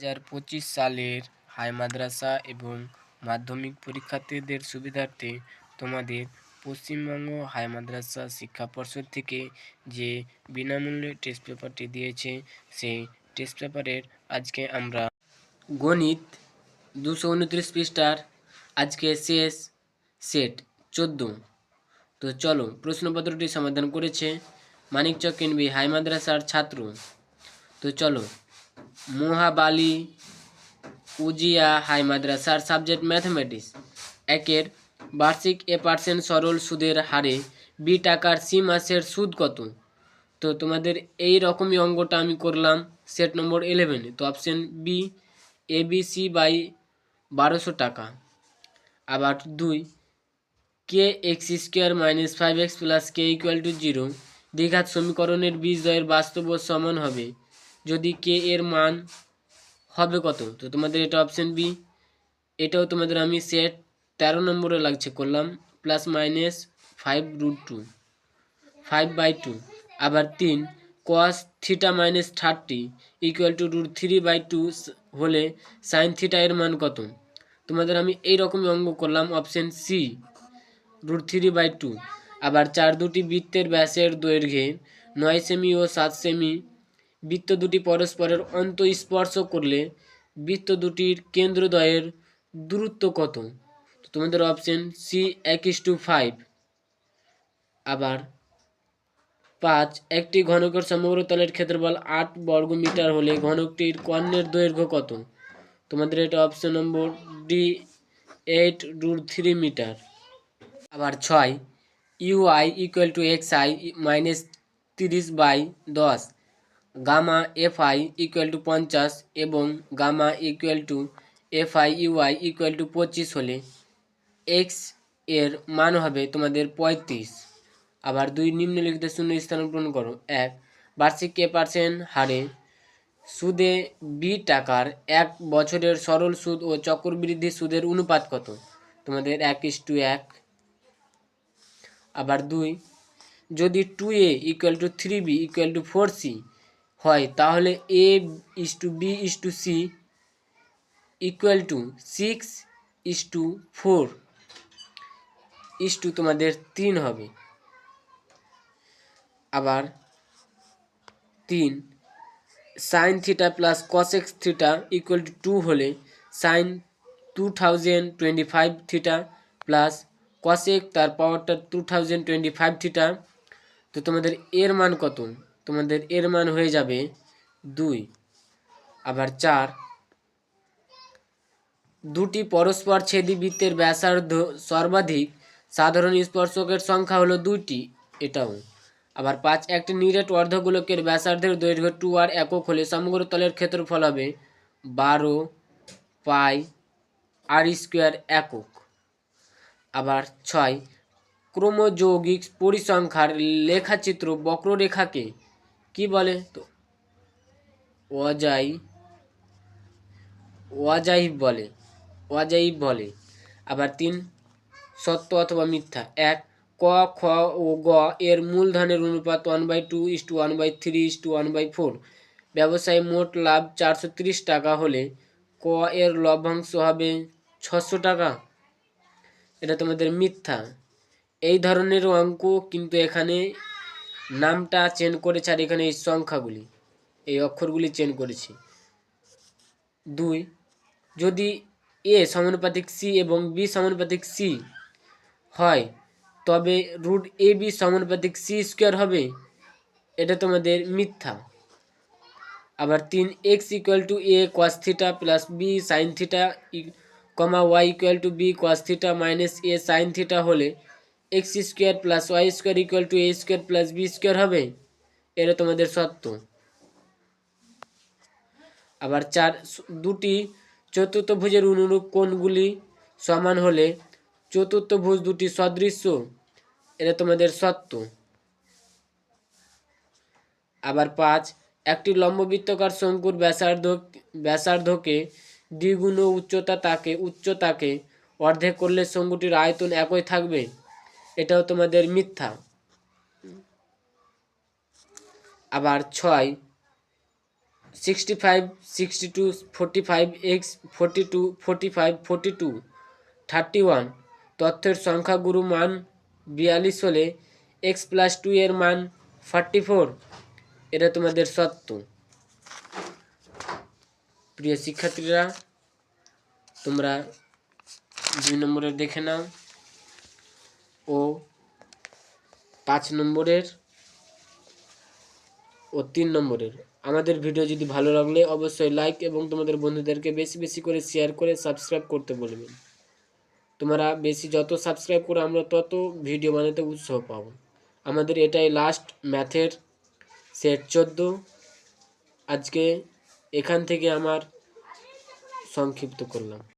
2025 সালের হাই মাদ্রাসা এবং মাধ্যমিক পরীক্ষার্থীদের সুবিধার্থে তোমাদের পশ্চিমবঙ্গ হাই মাদ্রাসা শিক্ষা পর্ষদ থেকে যে বিনামূল্যে টেস্ট পেপারটি দিয়েছে, সেই টেস্ট পেপারের আজকে আমরা গণিত 229 পৃষ্ঠার আজকে শেষ সেট 14। তো চলো, প্রশ্নপত্রটি সমাধান করেছে মানিকচক কেনবি হাই মাদ্রাসার ছাত্র। তো চলো, মোহাবালি উজিয়া হাই মাদ্রাসার সাবজেক্ট ম্যাথমেটিক্স। একের বার্ষিক % সরল সুদের হারে বি টাকার সি মাসের সুদ কত? তো তোমাদের এই রকমই অঙ্কটা আমি করলাম সেট নম্বর 11। তো অপশন বি ABC বাই 1200 টাকা। আবার 2 k x square minus 5x plus k equal to 0 দ্বিঘাত সমীকরণের বীজদ্বয়ের বাস্তব ও সমান হবে যদি কে এর মান হবে কত? তো তোমাদের এটা অপশন বি। এটাও তোমাদের আমি সেট 13 নম্বরে লাগছে করলাম প্লাস মাইনাস 5√2 5/2। আবার 3 cos theta minus 30 equal to √3/2 হলে সাইন থিটা এর মান কত? তোমাদের আমি এই রকমই অঙ্ক করলাম অপশন সি √3/2। আবার 4 দুটি বৃত্তের ব্যাসের দৈর্ঘ্যে 9 সেমি ও 7 সেমি বৃত্ত দুটি পরস্পরের অন্তঃস্পর্শ করলে বৃত্ত দুটির কেন্দ্রদ্বয়ের দূরত্ব কত? তো তোমাদের অপশন সি 1:5। আবার 5 একটি ঘনকের সমগ্র তলের ক্ষেত্রফল 8 বর্গমিটার হলে ঘনকটির কর্ণের দৈর্ঘ্য কত? তোমাদের এটা অপশন নম্বর ডি 8√3 মিটার। আবার 6 UI equal to XI minus 30/10 gamma FI equal to 50 এবং gamma equal to FI UI equal to 25 হলে এক্স এর মান হবে তোমাদের 35। আবার 2 নিম্নলিখিত শূন্য স্থান পূরণ করো। 1 বার্ষিক % হারে সুদে বি টাকার 1 বছরের সরল সুদ ও চক্রবৃদ্ধি সুদের অনুপাত কত? তোমাদের 1:1। আবার 2 যদি 2a equal to 3b equal to 4c হয় তাহলে a:b:c ইকুয়াল টু 6:4 তোমাদের 3 হবে। আবার 3 sine theta plus cosec theta equal to 2 হলে সাইন 2025 থিটা প্লাস কসেক তার পাওয়ারটা 2025 থিটা। তো তোমাদের এর মান কত? তোমাদের এর মান হয়ে যাবে 2। আবার 4 দুটি পরস্পর ছেদি বৃত্তের ব্যাসার্ধ সর্বাধিক সাধারণ স্পর্শকের সংখ্যা হলো 2টি, এটাও। আবার 5 একটি নিরেট অর্ধগোলকের ব্যাসার্ধের দৈর্ঘ্য 2r একক হলে সমগ্র তলের ক্ষেত্রফল হবে 12 পাই r স্কোয়ার একক। আবার 6 ক্রমযৌগিক পরিসংখ্যার লেখাচিত্র বক্ররেখাকে কি বলে? তো অজাইব বলে। আবার 3 সত্য অথবা মিথ্যা। 1 ক, খ ও গ এর মূলধনের অনুপাত 1/2:1/3:1/4। ব্যবসায় মোট লাভ 430 টাকা হলে ক এর লভ্যাংশ হবে 600 টাকা। এটা তোমাদের মিথ্যা। এই ধরনের অঙ্ক কিন্তু এখানে নামটা চেঞ্জ করেছে আর এখানে এই সংখ্যাগুলি এই অক্ষরগুলি চেঞ্জ করেছি। 2 যদি এ সমানুপাতিক সি এবং বি সমানুপাতিক সি হয় তবে √AB সমানুপাতিক সি স্কোয়ার হবে, এটা তোমাদের মিথ্যা। আবার 3 x equal to a cos theta plus b sine theta y equal to b cos theta minus a sine theta হলে x square plus y square equal to a square plus b square হবে, এটা তোমাদের সত্য। আবার 4 দুটি চতুর্থভুজের অনুরূপ কোণগুলি সমান হলে চতুর্থভুজ দুটি সদৃশ্য, এটা তোমাদের সত্য। আবার 5 একটি লম্ববৃত্তাকার শঙ্কুর ব্যাসার্ধকে দ্বিগুণ উচ্চতাকে অর্ধেক করলে শঙ্কুটির আয়তন একই থাকবে, এটাও তোমাদের মিথ্যা। আবার 6 65, 62, 45, x 42, 45, 42, 31 তথ্যের সংখ্যাগুরু মান 42 হলে x+2 এর মান 44, এটা তোমাদের সত্য। প্রিয় শিক্ষার্থীরা, তোমরা 2 নম্বরের দেখে নাও ও 5 নম্বরের ও 3 নম্বরের। আমাদের ভিডিও যদি ভালো লাগলে অবশ্যই লাইক এবং তোমাদের বন্ধুদেরকে বেশি বেশি করে শেয়ার করে সাবস্ক্রাইব করতে বলবেন। তোমরা বেশি যত সাবস্ক্রাইব করো আমরা তত ভিডিও বানাতে উৎসাহ পাবো। আমাদের এটাই লাস্ট ম্যাথের সেট 14। আজকে এখান থেকে আমার সংক্ষিপ্ত করলাম।